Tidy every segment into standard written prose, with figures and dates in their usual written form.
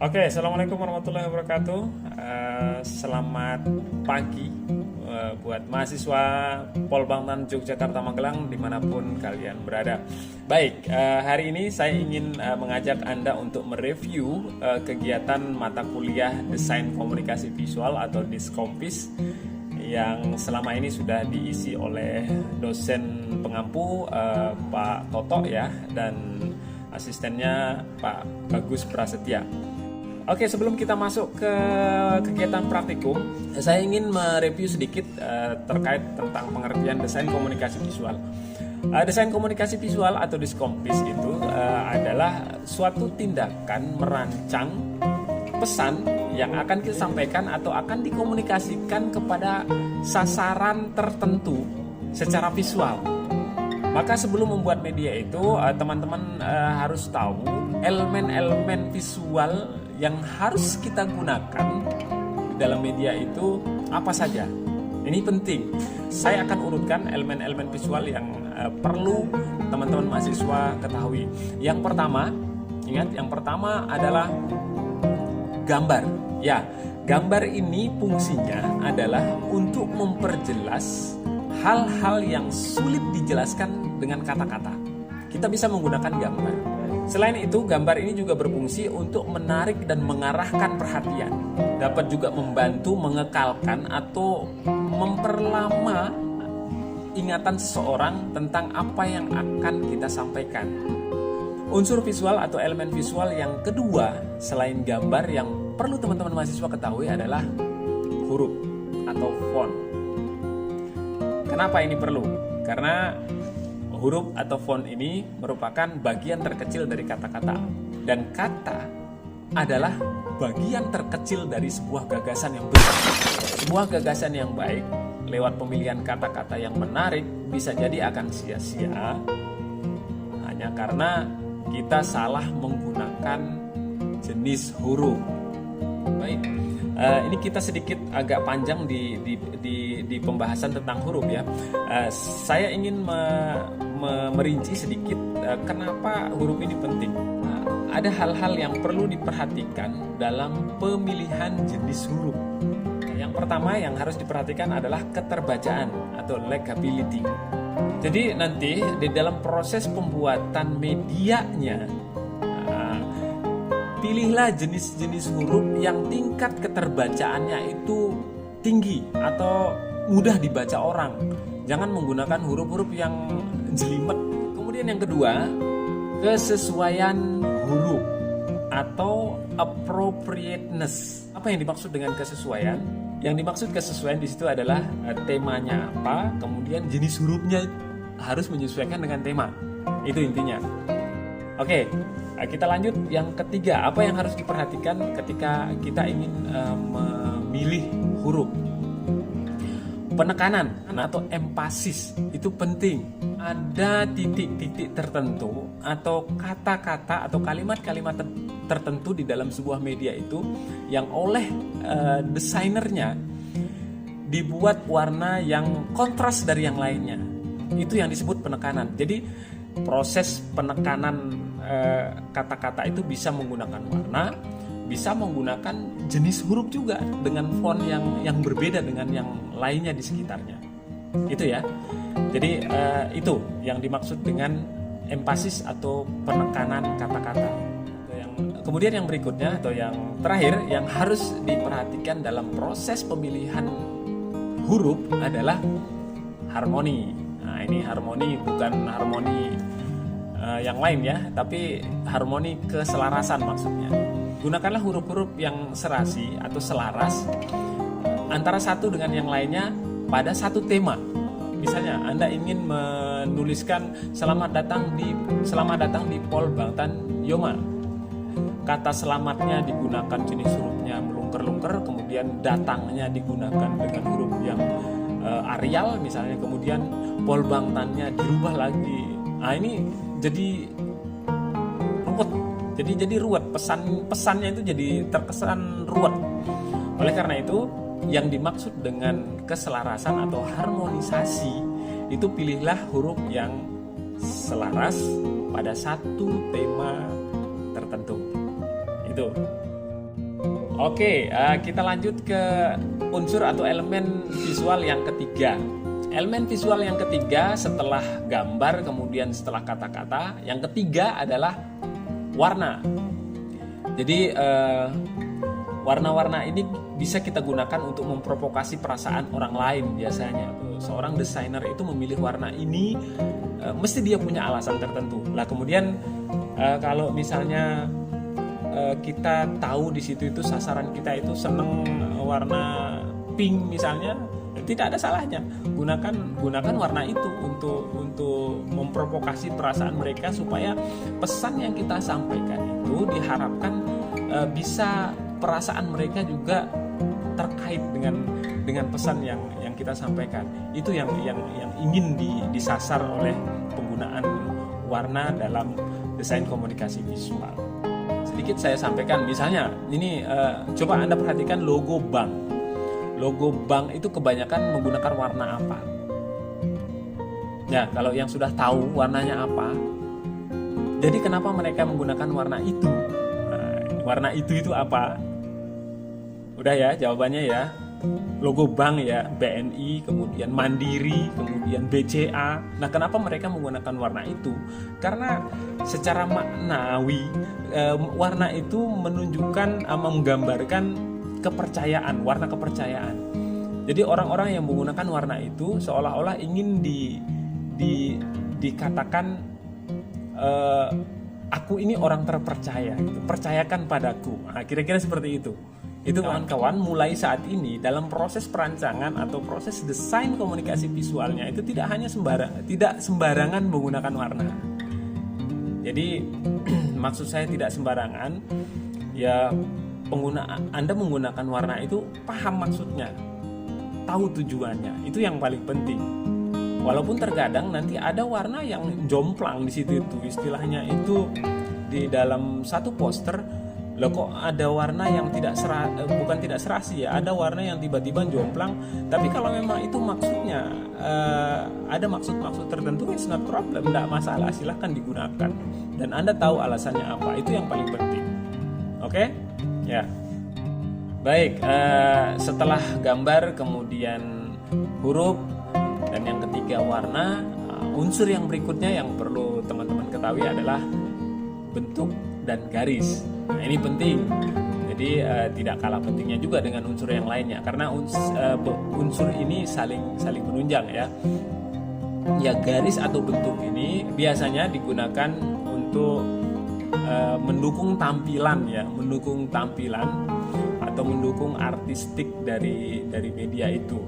Oke, assalamualaikum warahmatullahi wabarakatuh. Selamat pagi buat mahasiswa Polbangtan Yogyakarta Magelang dimanapun kalian berada. Baik, hari ini saya ingin mengajak Anda untuk mereview kegiatan mata kuliah Desain Komunikasi Visual atau Diskompis yang selama ini sudah diisi oleh dosen pengampu Pak Toto ya, dan asistennya Pak Bagus Prasetya. Oke, sebelum kita masuk ke kegiatan praktikum, saya ingin mereview sedikit terkait tentang pengertian desain komunikasi visual. Desain komunikasi visual atau Diskompis itu adalah suatu tindakan merancang pesan yang akan kita sampaikan atau akan dikomunikasikan kepada sasaran tertentu secara visual. Maka sebelum membuat media itu, teman-teman harus tahu elemen-elemen visual yang harus kita gunakan di dalam media itu apa saja. Ini penting. Saya akan urutkan elemen-elemen visual yang perlu teman-teman mahasiswa ketahui. Yang pertama, ingat, yang pertama adalah gambar. Ya, gambar ini fungsinya adalah untuk memperjelas hal-hal yang sulit dijelaskan dengan kata-kata. Kita bisa menggunakan gambar. Selain itu, gambar ini juga berfungsi untuk menarik dan mengarahkan perhatian. Dapat juga membantu mengekalkan atau memperlama ingatan seseorang tentang apa yang akan kita sampaikan. Unsur visual atau elemen visual yang kedua selain gambar yang perlu teman-teman mahasiswa ketahui adalah huruf atau font. Kenapa ini perlu? Karena huruf atau font ini merupakan bagian terkecil dari kata-kata, dan kata adalah bagian terkecil dari sebuah gagasan yang besar. Sebuah gagasan yang baik lewat pemilihan kata-kata yang menarik bisa jadi akan sia-sia hanya karena kita salah menggunakan jenis huruf. Baik, ini kita sedikit agak panjang di pembahasan tentang huruf ya. Saya ingin merinci sedikit kenapa huruf ini penting. Ada hal-hal yang perlu diperhatikan dalam pemilihan jenis huruf. Yang pertama yang harus diperhatikan adalah keterbacaan atau legibility. Jadi nanti di dalam proses pembuatan medianya, pilihlah jenis-jenis huruf yang tingkat keterbacaannya itu tinggi atau mudah dibaca orang. Jangan menggunakan huruf-huruf yang jelimet. Kemudian yang kedua, kesesuaian huruf atau appropriateness. Apa yang dimaksud dengan kesesuaian? Yang dimaksud kesesuaian di situ adalah temanya apa, kemudian jenis hurufnya harus menyesuaikan dengan tema. Itu intinya. Oke, kita lanjut yang ketiga. Apa yang harus diperhatikan ketika kita ingin memilih huruf? Penekanan atau empasis itu penting. Ada titik-titik tertentu atau kata-kata atau kalimat-kalimat tertentu di dalam sebuah media itu yang oleh desainernya dibuat warna yang kontras dari yang lainnya. Itu yang disebut penekanan. Jadi proses penekanan kata-kata itu bisa menggunakan warna, bisa menggunakan jenis huruf juga dengan font yang berbeda dengan yang lainnya di sekitarnya. Itu ya. Jadi itu yang dimaksud dengan empasis atau penekanan kata-kata. Kemudian yang berikutnya atau yang terakhir yang harus diperhatikan dalam proses pemilihan huruf adalah harmoni. Nah, ini harmoni bukan harmoni yang lain ya, tapi harmoni keselarasan maksudnya. Gunakanlah huruf-huruf yang serasi atau selaras antara satu dengan yang lainnya pada satu tema. Misalnya Anda ingin menuliskan selamat datang di Polbangtan Yoma. Kata selamatnya digunakan jenis hurufnya melungker-lungker, kemudian datangnya digunakan dengan huruf yang Arial misalnya, kemudian Polbangtannya dirubah lagi. Nah, ini jadi ruwet. Jadi ruwet, pesannya itu jadi terkesan ruwet. Oleh karena itu, yang dimaksud dengan keselarasan atau harmonisasi itu pilihlah huruf yang selaras pada satu tema tertentu. Itu. Oke, kita lanjut ke unsur atau elemen visual yang ketiga. Elemen visual yang ketiga setelah gambar, kemudian setelah kata-kata, yang ketiga adalah warna. Jadi warna-warna ini bisa kita gunakan untuk memprovokasi perasaan orang lain. Biasanya seorang desainer itu memilih warna ini mesti dia punya alasan tertentu. Lah kemudian kalau misalnya kita tahu di situ itu sasaran kita itu seneng warna pink misalnya, tidak ada salahnya gunakan warna itu untuk memprovokasi perasaan mereka, supaya pesan yang kita sampaikan itu diharapkan bisa perasaan mereka juga terkait dengan pesan yang kita sampaikan. Itu yang ingin disasar oleh penggunaan warna dalam desain komunikasi visual. Sedikit saya sampaikan, misalnya ini coba Anda perhatikan logo bank. Logo bank itu kebanyakan menggunakan warna apa? Ya, kalau yang sudah tahu warnanya apa, jadi kenapa mereka menggunakan warna itu? Warna itu apa? Udah ya jawabannya ya. Logo bank ya, BNI, kemudian Mandiri, kemudian BCA. Nah, kenapa mereka menggunakan warna itu? Karena secara maknawi warna itu menunjukkan, menggambarkan kepercayaan, warna kepercayaan. Jadi orang-orang yang menggunakan warna itu seolah-olah ingin dikatakan aku ini orang terpercaya, gitu. Percayakan padaku. Nah, kira-kira seperti itu. Itu kawan-kawan, mulai saat ini dalam proses perancangan atau proses desain komunikasi visualnya itu tidak sembarangan menggunakan warna. Jadi maksud saya tidak sembarangan, ya Anda menggunakan warna itu paham maksudnya, tahu tujuannya, itu yang paling penting. Walaupun terkadang nanti ada warna yang jomplang di situ, itu istilahnya itu di dalam satu poster. Loh, kok ada warna yang bukan tidak serasi ya, ada warna yang tiba-tiba jomplang. Tapi kalau memang itu maksudnya ada maksud-maksud tertentu, it's not problem, tidak masalah, silahkan digunakan. Dan Anda tahu alasannya apa, itu yang paling penting. Oke? Ya. Baik, setelah gambar, kemudian huruf, dan yang ketiga warna, unsur yang berikutnya yang perlu teman-teman ketahui adalah bentuk dan garis. Nah, ini penting. Jadi tidak kalah pentingnya juga dengan unsur yang lainnya, karena unsur ini saling menunjang ya. Ya, garis atau bentuk ini biasanya digunakan untuk mendukung tampilan ya, mendukung tampilan atau mendukung artistik dari media itu.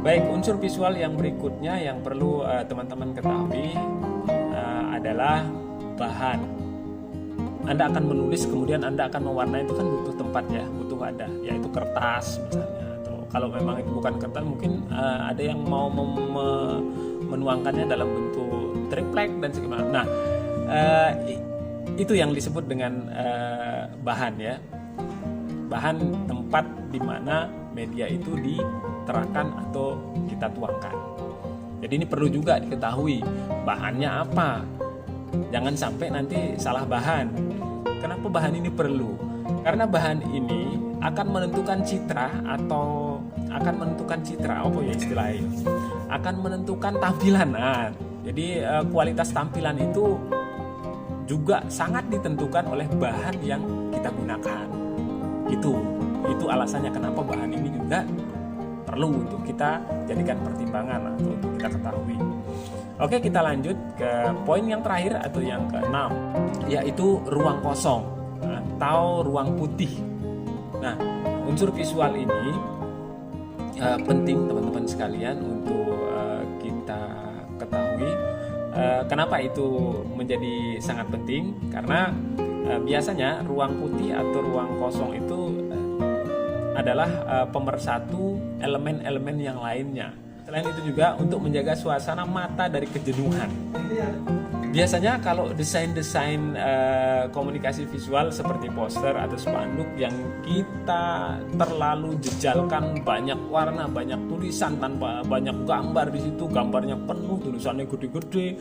Baik, unsur visual yang berikutnya yang perlu teman-teman ketahui adalah bahan. Anda akan menulis, kemudian Anda akan mewarnai, itu kan butuh tempat ya, butuh wadah, yaitu kertas misalnya. Atau kalau memang itu bukan kertas, mungkin ada yang mau menuangkannya dalam bentuk triplek dan segala. Nah, itu yang disebut dengan bahan ya. Bahan, tempat di mana media itu diterangkan atau kita tuangkan. Jadi ini perlu juga diketahui bahannya apa. Jangan sampai nanti salah bahan. Kenapa bahan ini perlu? Karena bahan ini akan menentukan citra atau akan menentukan citra, apa ya istilahnya? Akan menentukan tampilan. Nah, jadi kualitas tampilan itu juga sangat ditentukan oleh bahan yang kita gunakan. Itu alasannya kenapa bahan ini juga perlu untuk kita jadikan pertimbangan atau untuk kita ketahui. Oke, kita lanjut ke poin yang terakhir atau yang ke-6, yaitu ruang kosong atau ruang putih. Nah, unsur visual ini penting teman-teman sekalian untuk kita ketahui. Kenapa itu menjadi sangat penting? Karena biasanya ruang putih atau ruang kosong itu adalah pemersatu elemen-elemen yang lainnya. Selain itu juga untuk menjaga suasana mata dari kejenuhan. Biasanya kalau desain-desain komunikasi visual seperti poster atau spanduk yang kita terlalu jejalkan banyak warna, banyak tulisan tanpa banyak gambar di situ, gambarnya penuh, tulisannya gede-gede,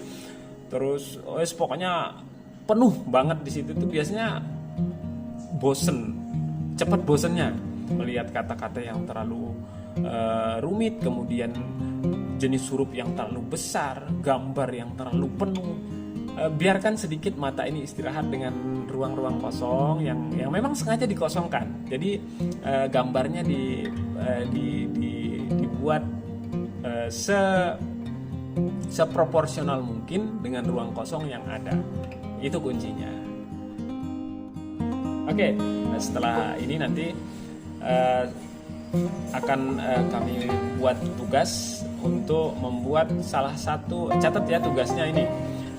terus pokoknya penuh banget di situ, itu biasanya bosen. cepat bosennya melihat kata-kata yang terlalu rumit, kemudian jenis huruf yang terlalu besar, gambar yang terlalu penuh. Biarkan sedikit mata ini istirahat dengan ruang-ruang kosong yang memang sengaja dikosongkan. Jadi gambarnya dibuat seproporsional mungkin dengan ruang kosong yang ada. Itu kuncinya. Oke, nah setelah ini nanti akan kami buat tugas untuk membuat salah satu, catat ya tugasnya ini.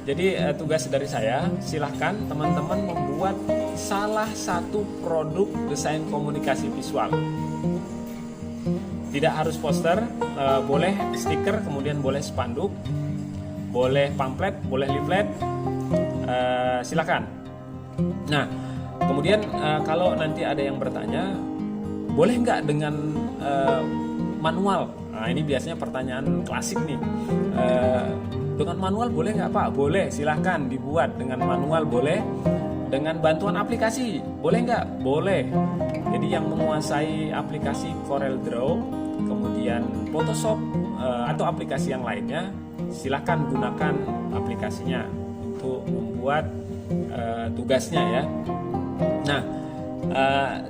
Jadi tugas dari saya, silahkan teman-teman membuat salah satu produk desain komunikasi visual. Tidak harus poster, boleh stiker, kemudian boleh spanduk, boleh pamflet, boleh leaflet, silahkan. Nah, kemudian kalau nanti ada yang bertanya, boleh nggak dengan manual? Nah, ini biasanya pertanyaan klasik nih. Dengan manual boleh nggak Pak? Boleh, silahkan dibuat dengan manual, boleh. Dengan bantuan aplikasi, boleh nggak? Boleh. Jadi yang menguasai aplikasi Corel Draw, kemudian Photoshop atau aplikasi yang lainnya, silahkan gunakan aplikasinya untuk membuat tugasnya ya. Nah,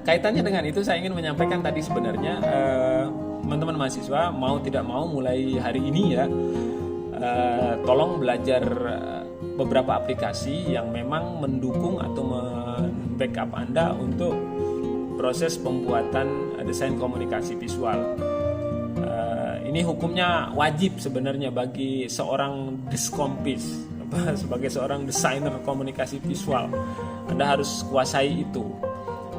kaitannya dengan itu saya ingin menyampaikan tadi sebenarnya teman-teman mahasiswa mau tidak mau mulai hari ini ya, tolong belajar beberapa aplikasi yang memang mendukung atau membackup Anda untuk proses pembuatan desain komunikasi visual. Ini hukumnya wajib sebenarnya bagi seorang diskompis, sebagai seorang desainer komunikasi visual. Anda harus kuasai itu.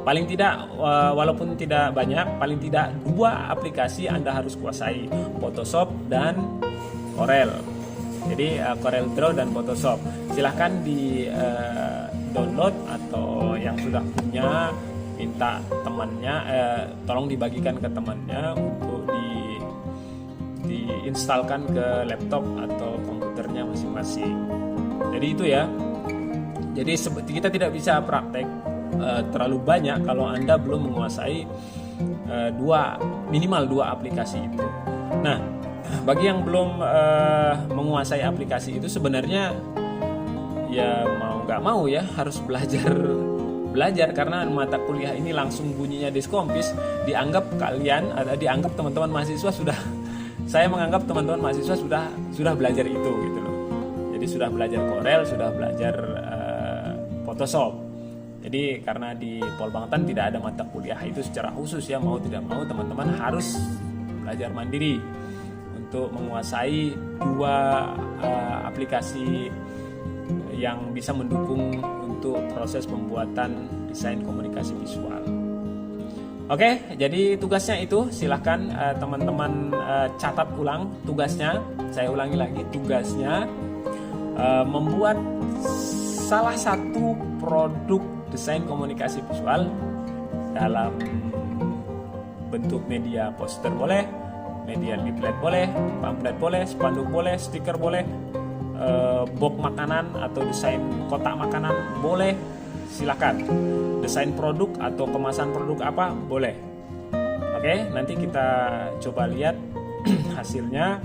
Paling tidak, walaupun tidak banyak, paling tidak 2 aplikasi Anda harus kuasai, Photoshop dan Corel. Jadi Corel Draw dan Photoshop. Silahkan di download atau yang sudah punya minta temannya, tolong dibagikan ke temannya untuk diinstalkan ke laptop atau komputernya masing-masing. Jadi itu ya. Jadi kita tidak bisa praktek terlalu banyak kalau Anda belum menguasai minimal 2 aplikasi itu. Nah, bagi yang belum menguasai aplikasi itu sebenarnya ya mau nggak mau ya harus belajar karena mata kuliah ini langsung bunyinya diskompis, dianggap teman-teman mahasiswa sudah, saya menganggap teman-teman mahasiswa sudah belajar itu gitu loh. Jadi sudah belajar Corel, sudah belajar Photoshop. Jadi karena di Polbangtan tidak ada mata kuliah itu secara khusus ya, mau tidak mau teman-teman harus belajar mandiri untuk menguasai 2 aplikasi yang bisa mendukung untuk proses pembuatan desain komunikasi visual. Oke, jadi tugasnya itu silahkan teman-teman catat ulang tugasnya. Saya ulangi lagi tugasnya, membuat salah satu produk desain komunikasi visual dalam bentuk media poster boleh, media leaflet boleh, pamflet boleh, spanduk boleh, stiker boleh, box makanan atau desain kotak makanan boleh, silakan. Desain produk atau kemasan produk apa boleh. Oke, nanti kita coba lihat hasilnya.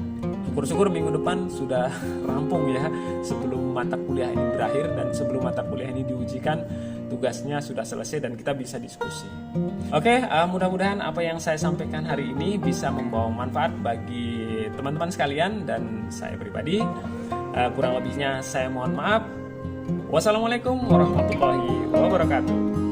Syukur-syukur minggu depan sudah rampung ya, sebelum mata kuliah ini berakhir dan sebelum mata kuliah ini diujikan, tugasnya sudah selesai dan kita bisa diskusi. Oke, mudah-mudahan apa yang saya sampaikan hari ini bisa membawa manfaat bagi teman-teman sekalian dan saya pribadi. Kurang lebihnya saya mohon maaf. Wassalamualaikum warahmatullahi wabarakatuh.